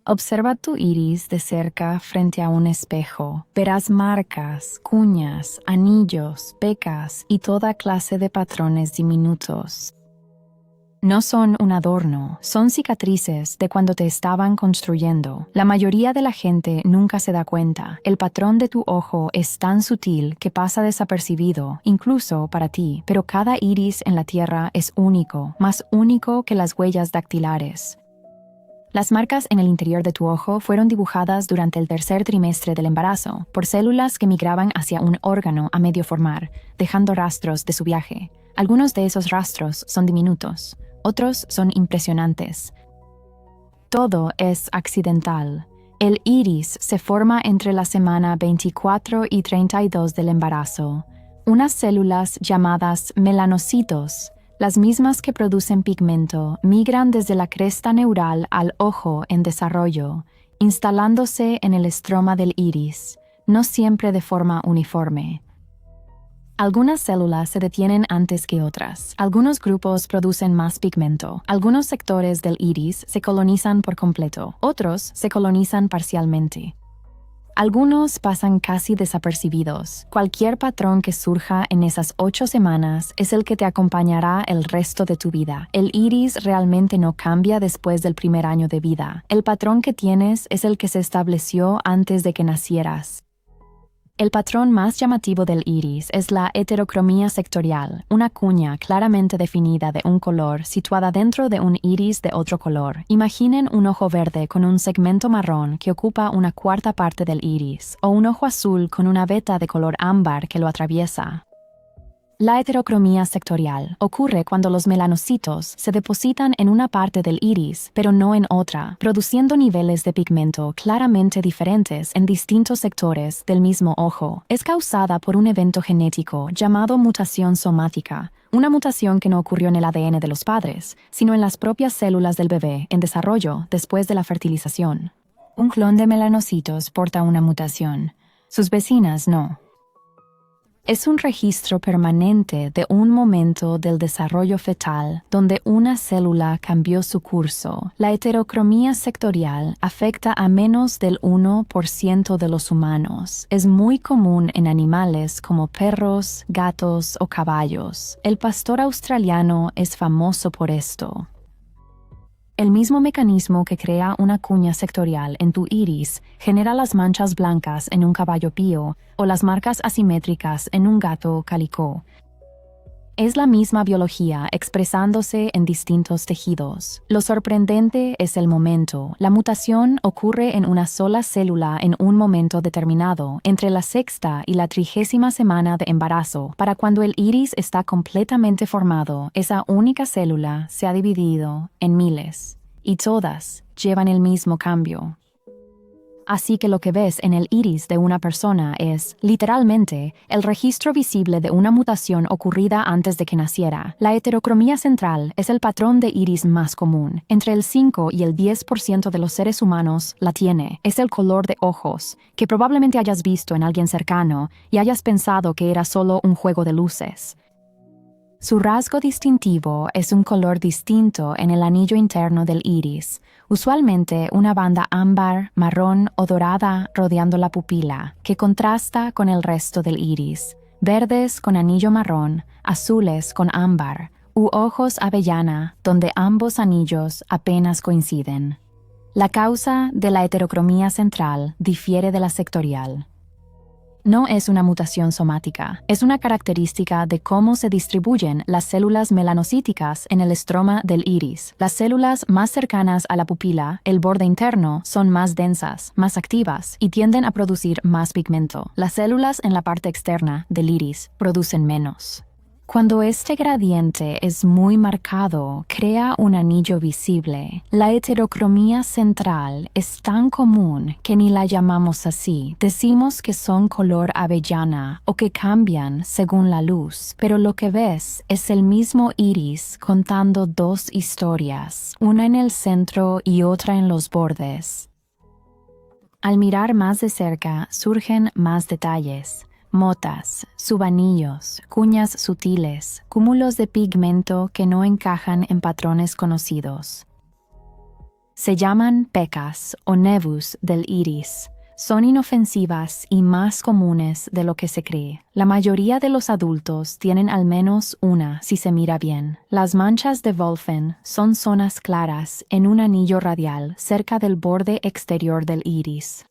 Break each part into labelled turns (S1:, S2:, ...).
S1: Observa tu iris de cerca frente a un espejo. Verás marcas, cuñas, anillos, pecas y toda clase de patrones diminutos. No son un adorno, son cicatrices de cuando te estaban construyendo. La mayoría de la gente nunca se da cuenta. El patrón de tu ojo es tan sutil que pasa desapercibido, incluso para ti, pero cada iris en la Tierra es único, más único que las huellas dactilares. Las marcas en el interior de tu ojo fueron dibujadas durante el tercer trimestre del embarazo por células que migraban hacia un órgano a medio formar, dejando rastros de su viaje. Algunos de esos rastros son diminutos. Otros son impresionantes. Todo es accidental. El iris se forma entre la semana 24 y 32 del embarazo. Unas células llamadas melanocitos, las mismas que producen pigmento, migran desde la cresta neural al ojo en desarrollo, instalándose en el estroma del iris, no siempre de forma uniforme. Algunas células se detienen antes que otras. Algunos grupos producen más pigmento. Algunos sectores del iris se colonizan por completo. Otros se colonizan parcialmente. Algunos pasan casi desapercibidos. Cualquier patrón que surja en esas 8 semanas es el que te acompañará el resto de tu vida. El iris realmente no cambia después del primer año de vida. El patrón que tienes es el que se estableció antes de que nacieras. El patrón más llamativo del iris es la heterocromía sectorial, una cuña claramente definida de un color situada dentro de un iris de otro color. Imaginen un ojo verde con un segmento marrón que ocupa una cuarta parte del iris, o un ojo azul con una veta de color ámbar que lo atraviesa. La heterocromía sectorial ocurre cuando los melanocitos se depositan en una parte del iris, pero no en otra, produciendo niveles de pigmento claramente diferentes en distintos sectores del mismo ojo. Es causada por un evento genético llamado mutación somática, una mutación que no ocurrió en el ADN de los padres, sino en las propias células del bebé en desarrollo después de la fertilización. Un clon de melanocitos porta una mutación, sus vecinas no. Es un registro permanente de un momento del desarrollo fetal donde una célula cambió su curso. La heterocromía sectorial afecta a menos del 1% de los humanos. Es muy común en animales como perros, gatos o caballos. El pastor australiano es famoso por esto. El mismo mecanismo que crea una cuña sectorial en tu iris genera las manchas blancas en un caballo pío o las marcas asimétricas en un gato calicó. Es la misma biología expresándose en distintos tejidos. Lo sorprendente es el momento. La mutación ocurre en una sola célula en un momento determinado, entre la 6ª y la 30ª semana de embarazo. Para cuando el iris está completamente formado, esa única célula se ha dividido en miles, y todas llevan el mismo cambio. Así que lo que ves en el iris de una persona es, literalmente, el registro visible de una mutación ocurrida antes de que naciera. La heterocromía central es el patrón de iris más común. Entre el 5 y el 10% de los seres humanos la tiene. Es el color de ojos, que probablemente hayas visto en alguien cercano y hayas pensado que era solo un juego de luces. Su rasgo distintivo es un color distinto en el anillo interno del iris, usualmente una banda ámbar, marrón o dorada rodeando la pupila, que contrasta con el resto del iris, verdes con anillo marrón, azules con ámbar, u ojos avellana, donde ambos anillos apenas coinciden. La causa de la heterocromía central difiere de la sectorial. No es una mutación somática, es una característica de cómo se distribuyen las células melanocíticas en el estroma del iris. Las células más cercanas a la pupila, el borde interno, son más densas, más activas y tienden a producir más pigmento. Las células en la parte externa del iris producen menos. Cuando este gradiente es muy marcado, crea un anillo visible. La heterocromía central es tan común que ni la llamamos así. Decimos que son color avellana o que cambian según la luz, pero lo que ves es el mismo iris contando dos historias, una en el centro y otra en los bordes. Al mirar más de cerca, surgen más detalles. Motas, subanillos, cuñas sutiles, cúmulos de pigmento que no encajan en patrones conocidos. Se llaman pecas o nevus del iris. Son inofensivas y más comunes de lo que se cree. La mayoría de los adultos tienen al menos una si se mira bien. Las manchas de Wolfen son zonas claras en un anillo radial cerca del borde exterior del iris.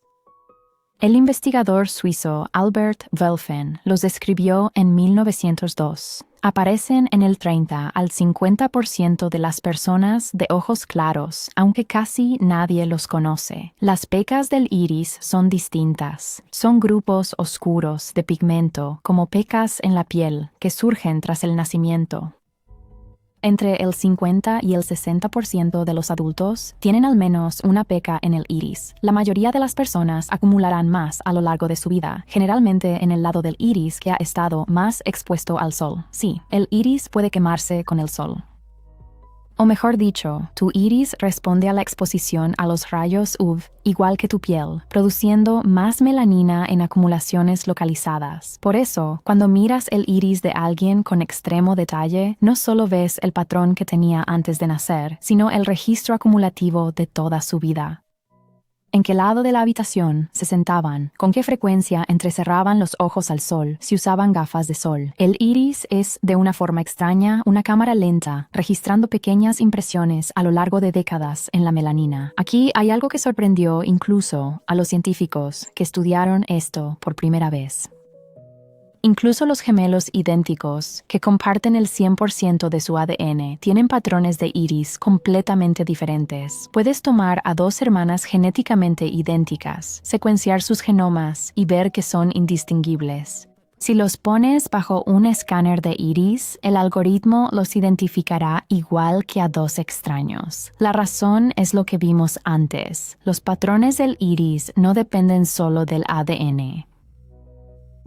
S1: El investigador suizo Albert Wolfen los describió en 1902. Aparecen en el 30 al 50% de las personas de ojos claros, aunque casi nadie los conoce. Las pecas del iris son distintas. Son grupos oscuros de pigmento, como pecas en la piel, que surgen tras el nacimiento. Entre el 50 y el 60% de los adultos tienen al menos una peca en el iris. La mayoría de las personas acumularán más a lo largo de su vida, generalmente en el lado del iris que ha estado más expuesto al sol. Sí, el iris puede quemarse con el sol. O mejor dicho, tu iris responde a la exposición a los rayos UV igual que tu piel, produciendo más melanina en acumulaciones localizadas. Por eso, cuando miras el iris de alguien con extremo detalle, no solo ves el patrón que tenía antes de nacer, sino el registro acumulativo de toda su vida. ¿En qué lado de la habitación se sentaban? ¿Con qué frecuencia entrecerraban los ojos al sol si usaban gafas de sol? El iris es, de una forma extraña, una cámara lenta, registrando pequeñas impresiones a lo largo de décadas en la melanina. Aquí hay algo que sorprendió incluso a los científicos que estudiaron esto por primera vez. Incluso los gemelos idénticos, que comparten el 100% de su ADN, tienen patrones de iris completamente diferentes. Puedes tomar a dos hermanas genéticamente idénticas, secuenciar sus genomas y ver que son indistinguibles. Si los pones bajo un escáner de iris, el algoritmo los identificará igual que a dos extraños. La razón es lo que vimos antes. Los patrones del iris no dependen solo del ADN.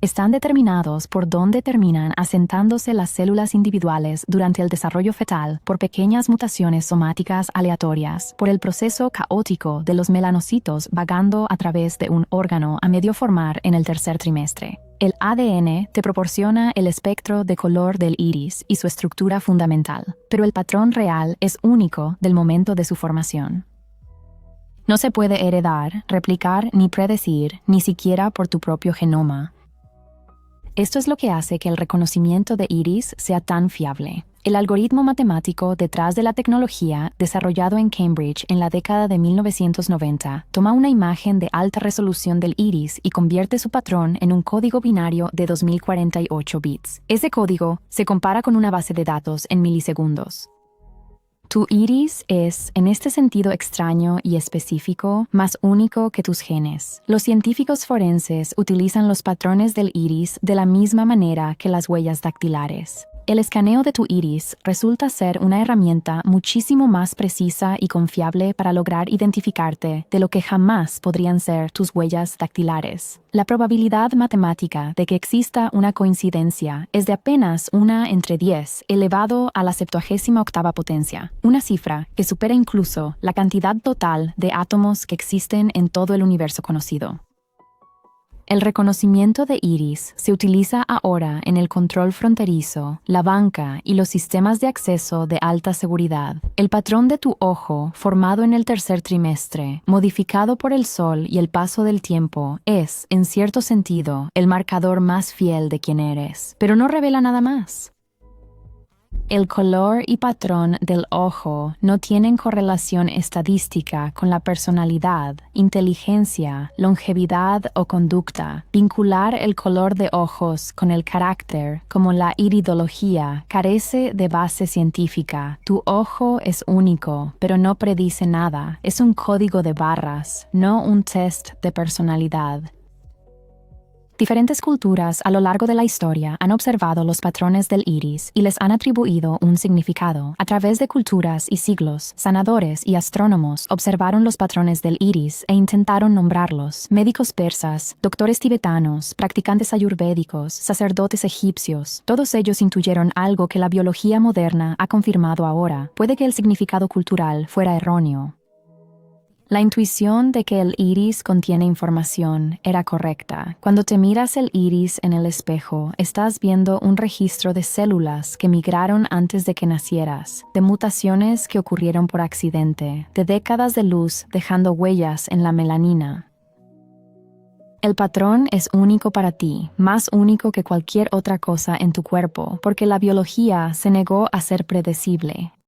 S1: Están determinados por dónde terminan asentándose las células individuales durante el desarrollo fetal, por pequeñas mutaciones somáticas aleatorias, por el proceso caótico de los melanocitos vagando a través de un órgano a medio formar en el tercer trimestre. El ADN te proporciona el espectro de color del iris y su estructura fundamental, pero el patrón real es único del momento de su formación. No se puede heredar, replicar ni predecir, ni siquiera por tu propio genoma. Esto es lo que hace que el reconocimiento de iris sea tan fiable. El algoritmo matemático detrás de la tecnología, desarrollado en Cambridge en la década de 1990, toma una imagen de alta resolución del iris y convierte su patrón en un código binario de 2048 bits. Ese código se compara con una base de datos en milisegundos. Tu iris es, en este sentido extraño y específico, más único que tus genes. Los científicos forenses utilizan los patrones del iris de la misma manera que las huellas dactilares. El escaneo de tu iris resulta ser una herramienta muchísimo más precisa y confiable para lograr identificarte de lo que jamás podrían ser tus huellas dactilares. La probabilidad matemática de que exista una coincidencia es de apenas 1 entre 10 elevado a la 78ª potencia, una cifra que supera incluso la cantidad total de átomos que existen en todo el universo conocido. El reconocimiento de iris se utiliza ahora en el control fronterizo, la banca y los sistemas de acceso de alta seguridad. El patrón de tu ojo, formado en el tercer trimestre, modificado por el sol y el paso del tiempo, es, en cierto sentido, el marcador más fiel de quién eres, pero no revela nada más. El color y patrón del ojo no tienen correlación estadística con la personalidad, inteligencia, longevidad o conducta. Vincular el color de ojos con el carácter, como la iridología, carece de base científica. Tu ojo es único, pero no predice nada. Es un código de barras, no un test de personalidad. Diferentes culturas a lo largo de la historia han observado los patrones del iris y les han atribuido un significado. A través de culturas y siglos, sanadores y astrónomos observaron los patrones del iris e intentaron nombrarlos. Médicos persas, doctores tibetanos, practicantes ayurvédicos, sacerdotes egipcios, todos ellos intuyeron algo que la biología moderna ha confirmado ahora. Puede que el significado cultural fuera erróneo. La intuición de que el iris contiene información era correcta. Cuando te miras el iris en el espejo, estás viendo un registro de células que migraron antes de que nacieras, de mutaciones que ocurrieron por accidente, de décadas de luz dejando huellas en la melanina. El patrón es único para ti, más único que cualquier otra cosa en tu cuerpo, porque la biología se negó a ser predecible.